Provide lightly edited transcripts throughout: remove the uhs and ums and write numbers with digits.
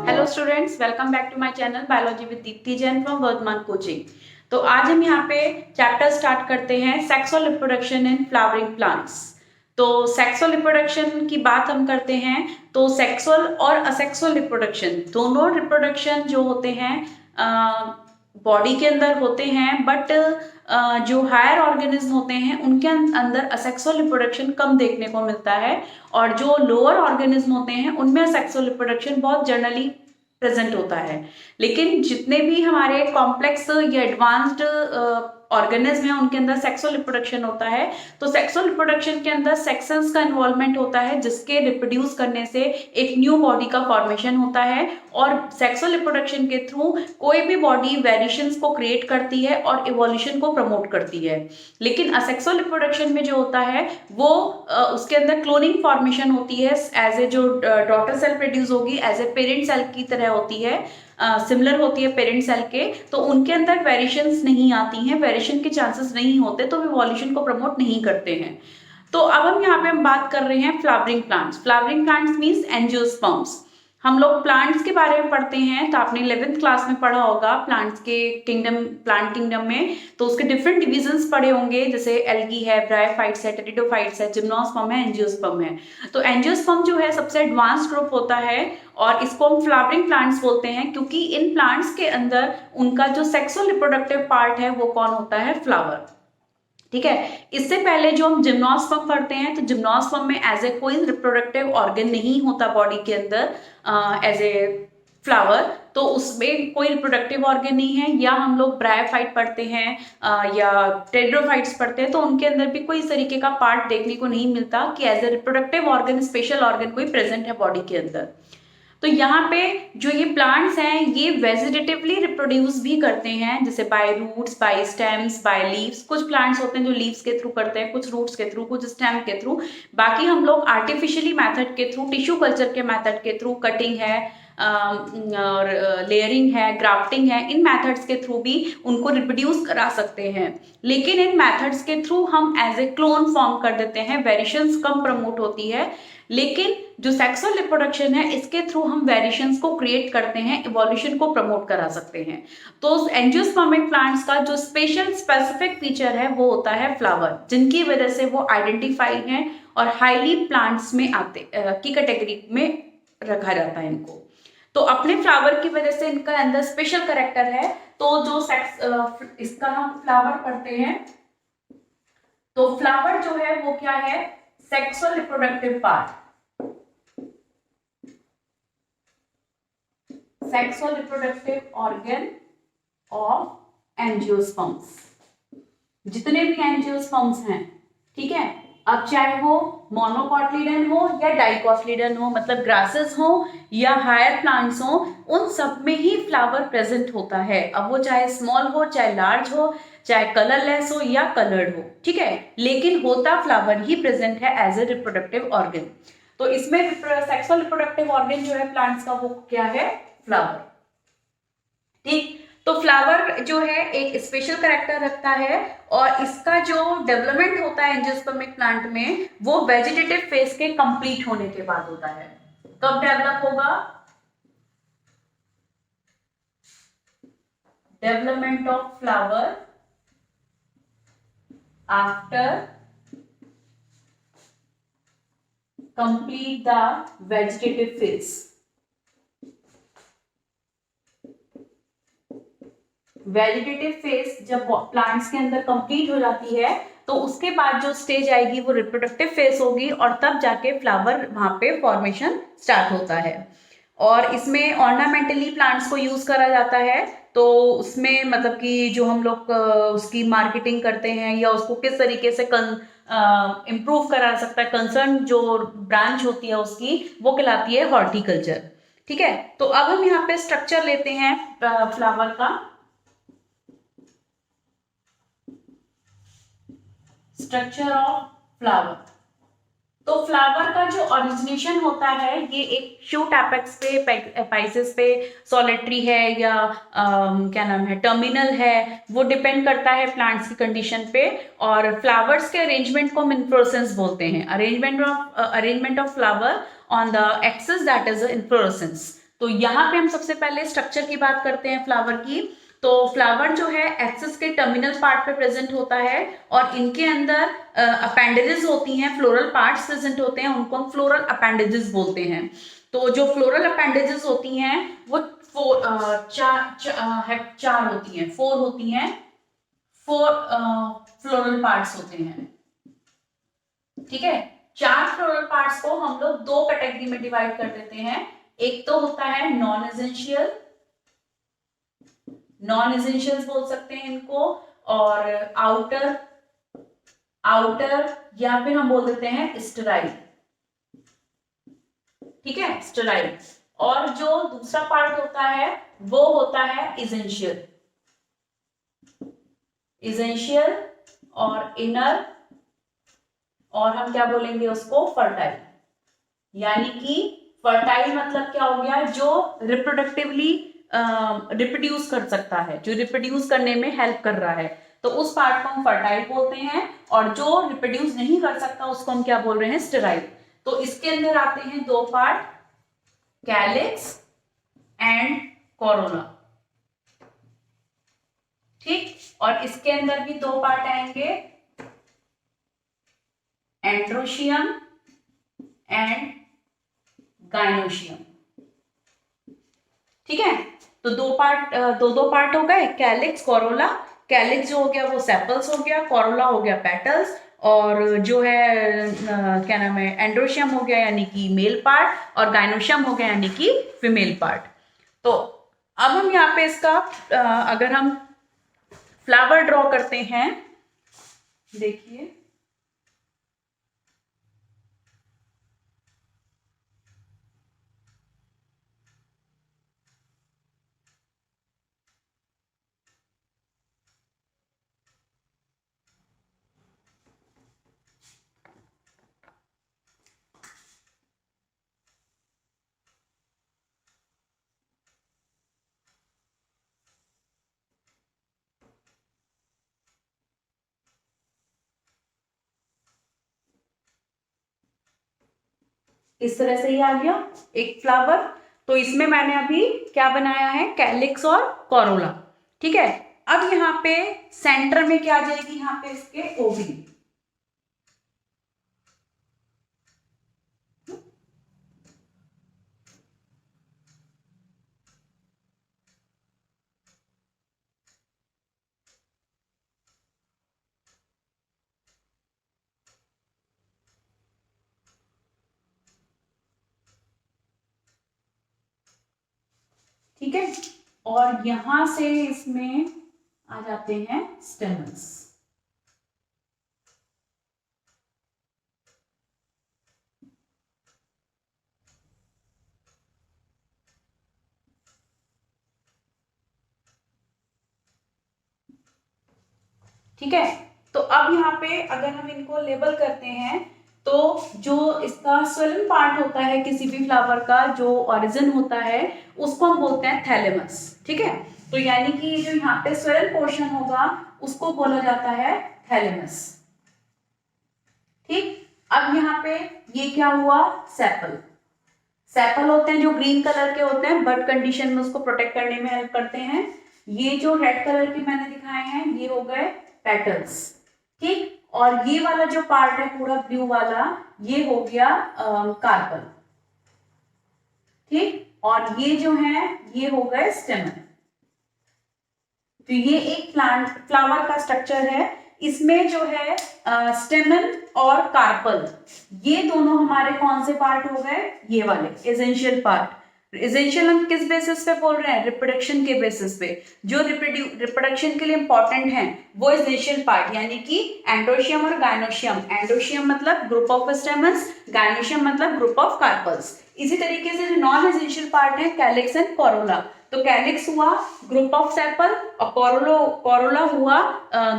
Hello students, welcome back to my channel biology with Deepti Jain from Vardhaman coaching. तो आज हम यहाँ पे चैप्टर स्टार्ट करते हैं sexual reproduction in flowering plants. तो सेक्सुअल रिप्रोडक्शन की बात हम करते हैं तो सेक्सुअल और असेक्सुअल रिप्रोडक्शन दोनों रिप्रोडक्शन जो होते हैं बॉडी के अंदर होते हैं, बट जो हायर ऑर्गेनिज्म होते हैं उनके अंदर असेक्सुअल रिप्रोडक्शन कम देखने को मिलता है, और जो लोअर ऑर्गेनिज्म होते हैं उनमें सेक्सुअल रिप्रोडक्शन बहुत जनरली प्रेजेंट होता है। लेकिन जितने भी हमारे कॉम्प्लेक्स या एडवांस्ड ऑर्गेनिज्म है उनके अंदर सेक्सुअल रिप्रोडक्शन होता है। तो सेक्सुअल रिप्रोडक्शन के अंदर सेक्सन्स का इन्वॉल्वमेंट होता है, जिसके रिप्रोड्यूस करने से एक न्यू बॉडी का फॉर्मेशन होता है, और सेक्सुअल रिप्रोडक्शन के थ्रू कोई भी बॉडी वेरिएशंस को क्रिएट करती है और इवोल्यूशन को प्रमोट करती है। लेकिन असेक्सुअल रिप्रोडक्शन में जो होता है वो उसके अंदर क्लोनिंग फॉर्मेशन होती है, एज ए जो डॉटर सेल प्रोड्यूस होगी एज ए पेरेंट सेल की तरह होती है, सिमिलर होती है पेरेंट सेल के। तो उनके अंदर वेरिएशंस नहीं आती हैं, वेरिएशन के चांसेस नहीं होते, तो इवोल्यूशन को प्रमोट नहीं करते हैं। तो अब हम यहाँ पे बात कर रहे हैं flowering plants. Flowering plants means angiosperms. हम लोग प्लांट्स के बारे में पढ़ते हैं, तो आपने 11th क्लास में पढ़ा होगा प्लांट्स के किंगडम, प्लांट किंगडम में। तो उसके डिफरेंट डिविजन्स पढ़े होंगे, जैसे एल्गी है, ब्रायोफाइट्स है, टेरिडोफाइट्स है, जिम्नोस्पर्म है, एंजियोस्पर्म है। तो एंजियोस्पर्म जो है सबसे एडवांस ग्रुप होता है, और इसको हम फ्लावरिंग प्लांट्स बोलते हैं, क्योंकि इन प्लांट्स के अंदर उनका जो सेक्सुअल रिप्रोडक्टिव पार्ट है वो कौन होता है? फ्लावर। ठीक है। इससे पहले जो हम जिम्नोस्पर्म पढ़ते हैं, तो जिम्नोस्पर्म में एज ए कोई रिप्रोडक्टिव ऑर्गन नहीं होता बॉडी के अंदर एज ए फ्लावर, तो उसमें कोई रिप्रोडक्टिव ऑर्गन नहीं है। या हम लोग ब्रायोफाइट पढ़ते हैं या टेरिडोफाइट्स पढ़ते हैं, तो उनके अंदर भी कोई इस तरीके का पार्ट देखने को नहीं मिलता कि as a reproductive organ, special organ कोई प्रेजेंट है बॉडी के अंदर। तो यहाँ पे जो ये प्लांट्स हैं ये वेजिटेटिवली रिप्रोड्यूस भी करते हैं, जैसे by roots, by stems, by leaves. कुछ प्लांट्स होते हैं जो लीव्स के थ्रू करते हैं, कुछ रूट्स के थ्रू, कुछ स्टेम के थ्रू। बाकी हम लोग आर्टिफिशियली मेथड के थ्रू, टिश्यू कल्चर के मेथड के थ्रू, कटिंग है और लेयरिंग है, ग्राफ्टिंग है, इन मेथड्स के थ्रू भी उनको रिप्रोड्यूस करा सकते हैं। लेकिन इन मेथड्स के थ्रू हम एज ए क्लोन फॉर्म कर देते हैं, वेरिएशंस कम प्रमोट होती है। लेकिन जो सेक्सुअल रिप्रोडक्शन है इसके थ्रू हम वेरिएशंस को क्रिएट करते हैं, इवोल्यूशन को प्रमोट करा सकते हैं। तो एंजियोस्पर्मिक प्लांट्स का जो स्पेशल स्पेसिफिक फीचर है वो होता है फ्लावर, जिनकी वजह से वो आइडेंटिफाई हैं और हाईली प्लांट्स में आते की कैटेगरी में रखा जाता है इनको। तो अपने फ्लावर की वजह से इनका अंदर स्पेशल कैरेक्टर है। तो जो इसका हम फ्लावर पढ़ते हैं, तो फ्लावर जो है वो क्या है? Sexual reproductive part, sexual reproductive organ of angiosperms. जितने भी एंजियोस्पर्म्स हैं, ठीक है, अब चाहे वो मोनोकॉटलीडन हो या डाइकॉटलीडन हो, मतलब ग्रासेस हो या हायर प्लांट्स हो, उन सब में ही फ्लावर प्रेजेंट होता है। अब वो चाहे स्मॉल हो, चाहे लार्ज हो, चाहे कलरलेस हो या कलर्ड हो, ठीक है, लेकिन होता फ्लावर ही प्रेजेंट है एज ए रिप्रोडक्टिव ऑर्गन। तो इसमें सेक्सुअल रिप्रोडक्टिव ऑर्गन जो है प्लांट्स का वो क्या है? फ्लावर। ठीक। तो फ्लावर जो है एक स्पेशल कैरेक्टर रखता है, और इसका जो डेवलपमेंट होता है एंजियोस्पर्मिक प्लांट में वो वेजिटेटिव फेज के कंप्लीट होने के बाद होता है। कब डेवलप होगा? Development of flower after complete the vegetative phase. Vegetative phase जब प्लांट्स के अंदर कंप्लीट हो जाती है, तो उसके बाद जो स्टेज आएगी वो रिप्रोडक्टिव फेज होगी, और तब जाके फ्लावर वहां पे फॉर्मेशन स्टार्ट होता है। और इसमें ऑर्नामेंटली प्लांट्स को यूज करा जाता है। तो उसमें मतलब कि जो हम लोग उसकी मार्केटिंग करते हैं या उसको किस तरीके से इम्प्रूव करा सकता है, कंसर्न जो ब्रांच होती है उसकी, वो कहलाती है हॉर्टिकल्चर। ठीक है। तो अब हम यहाँ पे स्ट्रक्चर लेते हैं फ्लावर का। Structure of flower. तो फ्लावर का जो ओरिजिनेशन होता है ये एक शूट एपेक्स पे, एपाइसिस पे, सॉलिटरी है या क्या नाम है, टर्मिनल है, वो डिपेंड करता है प्लांट्स की कंडीशन पे। और फ्लावर्स के अरेंजमेंट को हम इन्फ्लोरेसेंस बोलते हैं। Arrangement of flower on the axis, that is inflorescence. तो यहाँ पे हम सबसे पहले स्ट्रक्चर की बात करते हैं फ्लावर की। तो फ्लावर जो है एक्सिस के टर्मिनल पार्ट पे प्रेजेंट होता है और इनके अंदर अपेंडेजेस होती हैं, फ्लोरल पार्ट्स प्रेजेंट होते हैं, उनको हम फ्लोरल अपेंडेजेस बोलते हैं। तो जो फ्लोरल अपेंडेजेस होती हैं वो चार होती हैं, फोर होती हैं, फोर फ्लोरल पार्ट्स होते हैं। ठीक है, चार फ्लोरल पार्ट्स को हम लोग दो कैटेगरी में डिवाइड कर देते हैं। एक तो होता है नॉन एसेंशियल, नॉन एसेंशियल्स बोल सकते हैं इनको, और आउटर, या फिर हम बोल देते हैं स्टेराइल। ठीक है, स्टेराइल। और जो दूसरा पार्ट होता है वो होता है इसेंशियल, और इनर, और हम क्या बोलेंगे उसको, फर्टाइल। यानी कि फर्टाइल मतलब क्या हो गया, जो रिप्रोडक्टिवली रिप्रोड्यूस कर सकता है, जो रिप्रोड्यूस करने में हेल्प कर रहा है, तो उस पार्ट को हम फर्टाइल बोलते हैं। और जो रिप्रोड्यूस नहीं कर सकता उसको हम क्या बोल रहे हैं, स्टेराइल। तो इसके अंदर आते हैं दो पार्ट, कैलिक्स एंड कोरोला। ठीक, और इसके अंदर भी दो पार्ट आएंगे, एंड्रोशियम एंड गाइनोशियम। ठीक है, तो दो पार्ट हो गए, कैलिक्स, कोरोला। कैलिक्स जो हो गया वो सेपल्स हो गया, कोरोला हो गया पेटल्स, और जो है क्या नाम है, एंड्रोशियम हो गया यानी कि मेल पार्ट, और गाइनोशियम हो गया यानी कि फीमेल पार्ट। तो अब हम यहाँ पे इसका अगर हम फ्लावर ड्रॉ करते हैं, देखिए इस तरह से ही आ गया एक फ्लावर। तो इसमें मैंने अभी क्या बनाया है, कैलिक्स और कोरोला। ठीक है, अब यहाँ पे सेंटर में क्या आ जाएगी, यहाँ पे इसके ओवरी। ठीक है, और यहां से इसमें आ जाते हैं स्टेमन्स। ठीक है, तो अब यहाँ पे अगर हम इनको लेबल करते हैं, तो जो इसका स्वेलन पार्ट होता है किसी भी फ्लावर का, जो ओरिजिन होता है, उसको हम बोलते हैं थैलेमस। ठीक है, तो यानी कि जो यहाँ पे स्वेलन पोर्शन होगा उसको बोला जाता है थैलेमस। ठीक, अब यहाँ पे ये क्या हुआ, सेपल। सेपल होते हैं जो ग्रीन कलर के होते हैं, बर्ड कंडीशन में उसको प्रोटेक्ट करने में हेल्प करते हैं। ये जो रेड कलर के मैंने दिखाए हैं ये हो गए पेटल्स। ठीक, और ये वाला जो पार्ट है पूरा ब्लू वाला, ये हो गया कार्पल। ठीक, और ये जो है ये हो गए स्टेमन। तो ये एक फ्लावर का स्ट्रक्चर है। इसमें जो है स्टेमन और कार्पल, ये दोनों हमारे कौन से पार्ट हो गए, ये वाले एसेंशियल पार्ट। एसेंशियल हम किस बेसिस पे बोल रहे हैं, रिप्रोडक्शन के बेसिस पे। जो रिप्रोडक्शन के लिए इंपॉर्टेंट है वो एसेंशियल पार्ट, यानी कि एंड्रोशियम और गाइनोशियम। एंड्रोशियम मतलब ग्रुप ऑफ स्टेमन्स, गाइनोशियम मतलब ग्रुप ऑफ कार्पल्स। इसी तरीके से जो नॉन एसेंशियल पार्ट है, कैलिक्स एंड कोरोला। तो कैलिक्स हुआ ग्रुप ऑफ सेपल और कोरोला हुआ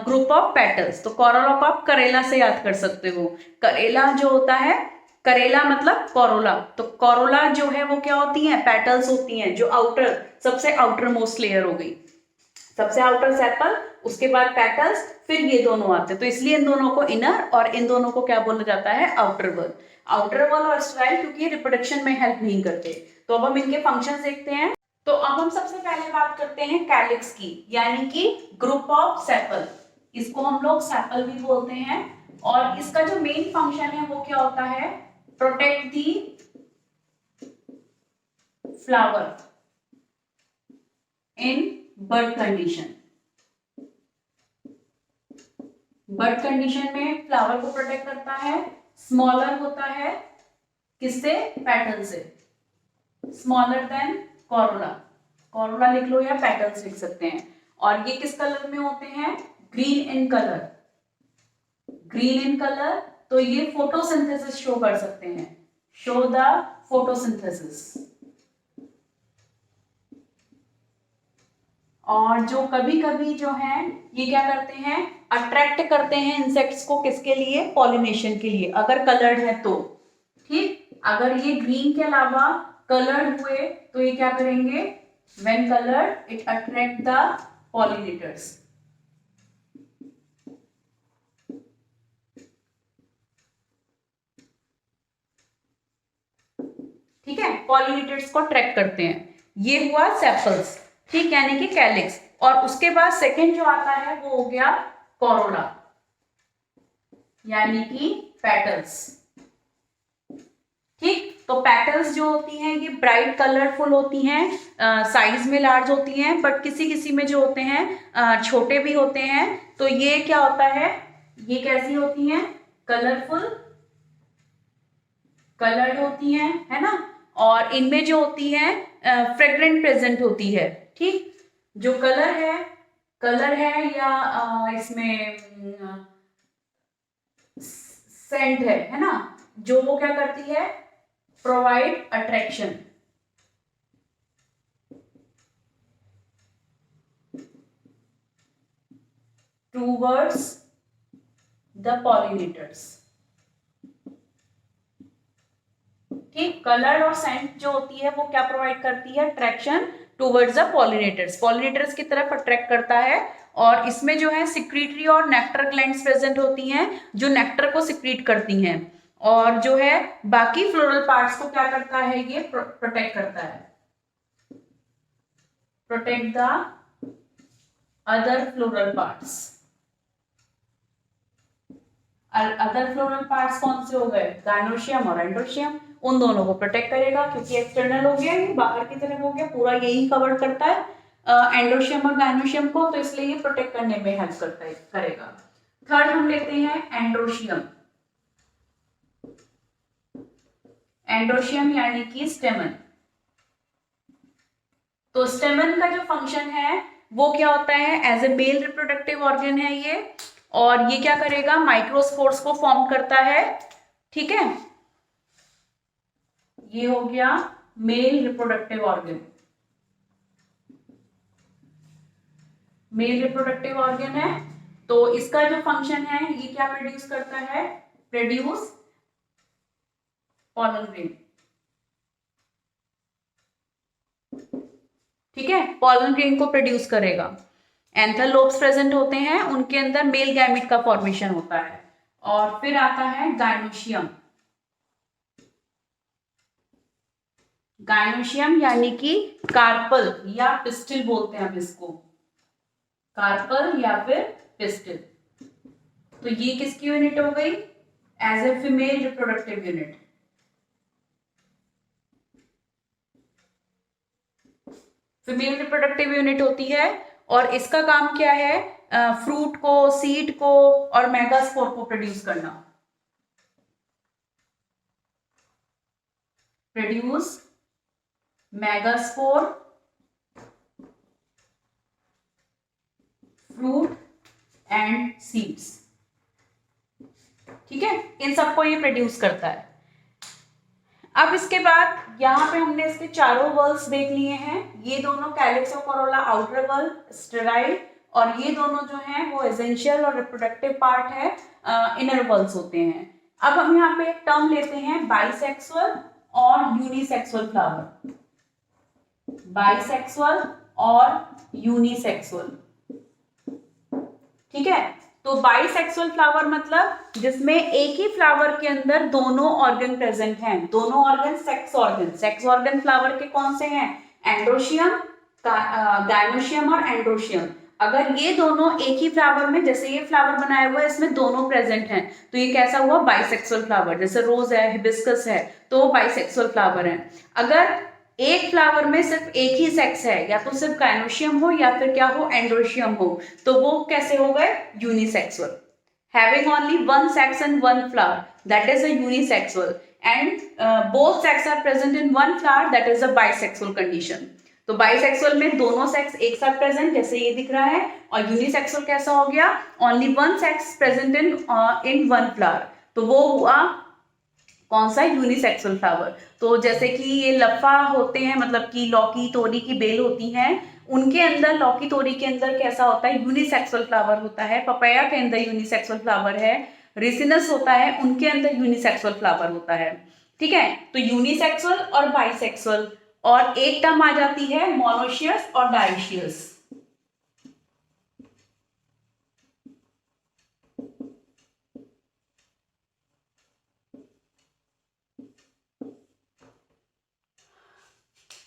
ग्रुप ऑफ पेटल्स। तो कोरोला को आप करेला से याद कर सकते हो। करेला जो होता है, करेला मतलब कोरोला। तो कोरोला जो है वो क्या होती है, पेटल्स होती हैं, जो आउटर, सबसे आउटर मोस्ट लेयर हो गई, सबसे आउटर सेपल, उसके बाद पेटल्स, फिर ये दोनों आते हैं। तो इसलिए इन दोनों को इनर और इन दोनों को क्या बोला जाता है, आउटर वॉल। आउटर वॉल और स्टाइल, क्योंकि ये रिप्रोडक्शन में हेल्प नहीं करते। तो अब हम इनके फंक्शंस देखते हैं। तो अब हम सबसे पहले बात करते हैं कैलिक्स की, यानी कि ग्रुप ऑफ सेपल। इसको हम लोग सेपल भी बोलते हैं। और इसका जो मेन फंक्शन है वो क्या होता है, protect the flower in bird condition. Bird condition में फ्लावर को प्रोटेक्ट करता है। स्मॉलर होता है किससे, पेटल से, स्मॉलर देन कोरोला। कोरोला लिख लो या पेटल्स लिख सकते हैं। और ये किस कलर में होते हैं, green in colour. Green in colour, तो ये फोटोसिंथेसिस शो कर सकते हैं, शो द फोटोसिंथेसिस। और जो कभी कभी जो है ये क्या करते हैं, अट्रैक्ट करते हैं इंसेक्ट्स को, किसके लिए, पॉलिनेशन के लिए, अगर कलर्ड है तो। ठीक, अगर ये ग्रीन के अलावा कलर्ड हुए तो ये क्या करेंगे, when coloured it attract the pollinators. ठीक है, पॉलिनेटर्स को अट्रैक्ट करते हैं। ये हुआ सेपल्स, ठीक, यानी कि कैलिक्स। और उसके बाद सेकंड जो आता है वो हो गया कोरोला, यानी कि पेटल्स। ठीक, तो पेटल्स जो होती हैं ये ब्राइट कलरफुल होती हैं, साइज में लार्ज होती हैं, बट किसी किसी में जो होते हैं छोटे भी होते हैं। तो ये क्या होता है, ये कैसी होती हैं, कलरफुल, कलर्ड होती हैं, है ना। और इनमें जो होती है फ्रेग्रेंट प्रेजेंट होती है। ठीक, जो कलर है या इसमें सेंट है ना, जो वो क्या करती है, provide attraction towards the pollinators. ठीक, कलर और सेंट जो होती है वो क्या प्रोवाइड करती है, attraction towards the pollinators, pollinators की तरफ अट्रैक्ट करता है। और इसमें जो है सिक्रीटरी और नेक्टर ग्लैंड्स प्रेजेंट होती हैं, जो नेक्टर को सिक्रीट करती हैं। और जो है बाकी फ्लोरल पार्ट्स को क्या करता है, ये प्रोटेक्ट करता है, protect the other floral parts. Other floral parts कौन से हो गए, गायनोशियम और एंड्रोशियम, उन दोनों को प्रोटेक्ट करेगा, क्योंकि एक्सटर्नल हो गया, ये बाहर की तरफ हो गया, पूरा यही कवर करता है एंड्रोशियम और गायनोशियम को, तो इसलिए ये प्रोटेक्ट करने में हेल्प करता है, करेगा। थर्ड हम लेते हैं एंड्रोशियम। एंड्रोशियम यानी कि स्टेमन। तो स्टेमन का जो फंक्शन है वो क्या होता है, as a male reproductive organ है ये। और ये क्या करेगा, माइक्रोस्पोर्स को फॉर्म करता है। ठीक है, ये हो गया mail reproductive organ. Mail reproductive organ है, तो इसका जो फंक्शन है ये क्या प्रोड्यूस करता है, प्रोड्यूस पॉलन ग्रेन। ठीक है, पॉलन ग्रेन को प्रोड्यूस करेगा। एंथर लोब्स प्रेजेंट होते हैं, उनके अंदर मेल गैमेट का फॉर्मेशन होता है। और फिर आता है गायनोशियम। गायनोशियम यानी कि कार्पल या पिस्टिल बोलते हैं हम इसको, कार्पल या फिर पिस्टिल। तो ये किसकी यूनिट हो गई, as a female reproductive unit. Female reproductive unit होती है। और इसका काम क्या है, फ्रूट को, सीड को और मेगास्पोर को प्रोड्यूस करना, produce megaspore, fruit and seeds. ठीक है, इन सबको ये प्रोड्यूस करता है। अब इसके बाद यहाँ पे हमने इसके चारों वर्ल्स देख लिए हैं। ये दोनों कैलिक्स और कोरोला आउटर वर्ल, स्टेराइल, और ये दोनों जो हैं वो एसेंशियल और रिप्रोडक्टिव पार्ट है, इनर वर्ल्स होते हैं। अब हम यहाँ पे एक टर्म लेते हैं, बाइसेक्सुअल और यूनिसेक्सुअल फ्लावर। बाइसेक्सुअल और यूनिसेक्सुअल। ठीक है, तो बाइसेक्सुअल फ्लावर मतलब जिसमें एक ही फ्लावर के अंदर दोनों ऑर्गन प्रेजेंट हैं, दोनों ऑर्गन सेक्स ऑर्गन फ्लावर के कौन से हैं, एंड्रोशियम, गायनोशियम और एंड्रोशियम। अगर ये दोनों एक ही फ्लावर में, जैसे ये फ्लावर बनाया हुआ है इसमें दोनों प्रेजेंट हैं, तो ये कैसा हुआ, बाइसेक्सुअल फ्लावर। जैसे रोज है, हिबिस्कस है, तो बाइसेक्सुअल फ्लावर है। अगर एक फ्लावर में सिर्फ एक ही सेक्स है, या तो सिर्फ गायनोशियम हो या फिर क्या हो, एंड्रोशियम हो, तो वो कैसे हो गए, unisexual. Having only one sex and one flower, that is a unisexual, and both sex are present in one flower, that is a bisexual condition. तो बाइसेक्सुअल में दोनों सेक्स एक साथ प्रेजेंट, जैसे ये दिख रहा है, और यूनिसेक्सुअल कैसा हो गया, only one sex present in one flower, तो वो हुआ कौन सा, यूनिसेक्सुअल फ्लावर। तो जैसे कि ये लफा होते हैं, मतलब कि लौकी तोरी की बेल होती हैं, उनके अंदर, लौकी तोरी के अंदर कैसा होता है, यूनिसेक्सुअल फ्लावर होता है। पपाया के अंदर यूनिसेक्सुअल फ्लावर है। रिसिनस होता है, उनके अंदर यूनिसेक्सुअल फ्लावर होता है। ठीक है, तो यूनिसेक्सुअल और बाइसेक्सुअल, और एक टर्म आ जाती है मोनोशियस और डायोशियस।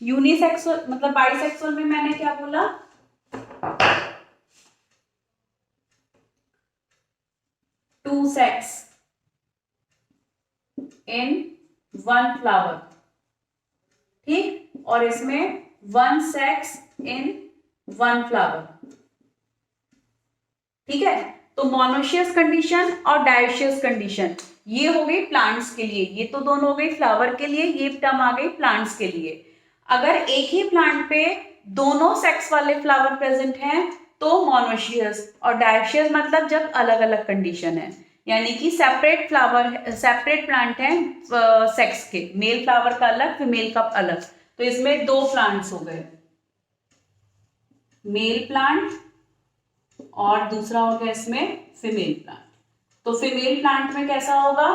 यूनिसेक्सुअल मतलब बाइसेक्सुअल में मैंने क्या बोला, two sex in one flower, ठीक, और इसमें one sex in one flower. ठीक है, तो मोनोशियस कंडीशन और डायोशियस कंडीशन ये हो गई प्लांट्स के लिए, ये तो दोनों हो गई फ्लावर के लिए, ये टर्म आ गई प्लांट्स के लिए। अगर एक ही प्लांट पे दोनों सेक्स वाले फ्लावर प्रेजेंट हैं तो मोनोशियस, और डायोशियस मतलब जब अलग अलग कंडीशन है, यानी कि सेपरेट फ्लावर, सेपरेट प्लांट है सेक्स के, मेल फ्लावर का अलग, फीमेल का अलग। तो इसमें दो प्लांट्स हो गए, मेल प्लांट और दूसरा हो गया इसमें फीमेल प्लांट। तो फीमेल प्लांट में कैसा होगा,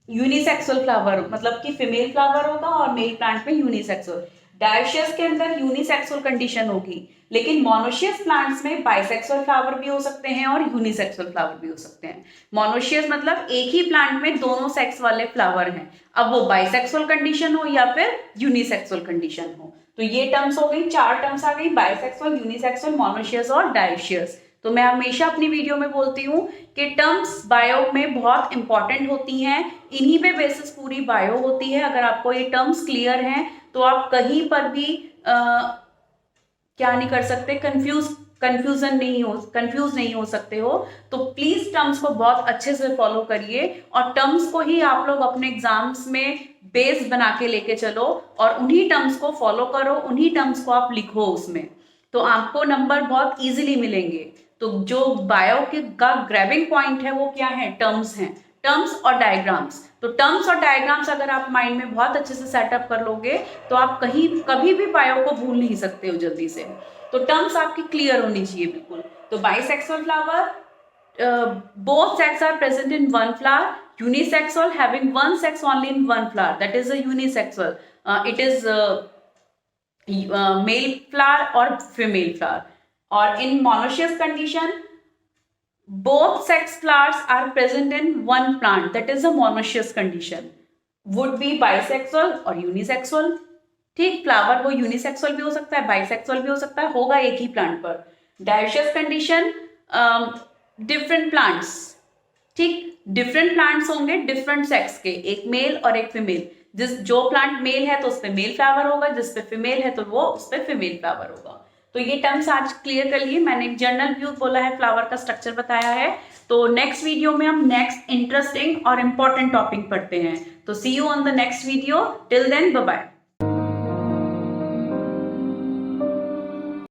यूनिसेक्सुअल फ्लावर, मतलब कि फीमेल फ्लावर होगा, और मेल प्लांट में यूनिसेक्सुअल। डायोशियस के अंदर यूनिसेक्सुअल कंडीशन होगी, लेकिन मोनोशियस प्लांट्स में बाइसेक्सुअल फ्लावर भी हो सकते हैं और यूनिसेक्सुअल फ्लावर भी हो सकते हैं। मोनोशियस मतलब एक ही प्लांट में दोनों सेक्स वाले फ्लावर हैं, अब वो बाइसेक्सुअल कंडीशन हो या फिर यूनिसेक्सुअल कंडीशन हो। तो ये टर्म्स हो गई, चार टर्म्स आ गई, बाइसेक्सुअल, यूनिसेक्सुअल, मोनोशियस और डायोशियस। तो मैं हमेशा अपनी वीडियो में बोलती हूँ कि टर्म्स बायो में बहुत इंपॉर्टेंट होती हैं, इन्हीं पे बेसिस पूरी बायो होती है। अगर आपको ये टर्म्स क्लियर हैं तो आप कहीं पर भी क्या नहीं कर सकते, कंफ्यूज नहीं हो सकते हो। तो प्लीज टर्म्स को बहुत अच्छे से फॉलो करिए, और टर्म्स को ही आप लोग अपने एग्जाम्स में बेस बना के लेके चलो, और उन्हीं टर्म्स को फॉलो करो, उन्हीं टर्म्स को आप लिखो उसमें, तो आपको नंबर बहुत इजीली मिलेंगे। तो जो बायो के का ग्रैबिंग पॉइंट है वो क्या है, टर्म्स हैं, टर्म्स और डायग्राम्स। तो टर्म्स और डायग्राम्स अगर आप माइंड में बहुत अच्छे से सेटअप कर लोगे तो आप कभी भी बायो को भूल नहीं सकते हो जल्दी से। तो टर्म्स आपकी क्लियर होनी चाहिए बिल्कुल। तो bisexual flower, both sex are present in one flower. Unisexual, having one sex only in one flower, that is a unisexual. It is male flower or female flower. Or in monoecious condition, both sex flowers are present in one plant, that is a monoecious condition. Would be bisexual or unisexual. ठीक, flower वो unisexual भी हो सकता है, bisexual भी हो सकता है, होगा एक ही प्लांट पर। डायोशियस कंडीशन, डिफरेंट प्लांट्स, ठीक, डिफरेंट प्लांट्स होंगे डिफरेंट सेक्स के, एक मेल और एक फीमेल। जो प्लांट मेल है तो उस पे मेल फ्लावर होगा, जिस पे फीमेल है तो वो उस पे फीमेल फ्लावर होगा। तो ये टर्म्स आज क्लियर कर लिए। मैंने एक जनरल व्यू बोला है, फ्लावर का स्ट्रक्चर बताया है। तो नेक्स्ट वीडियो में हम नेक्स्ट इंटरेस्टिंग और इम्पोर्टेंट टॉपिक पढ़ते हैं। तो see you on the next video, till then bye bye.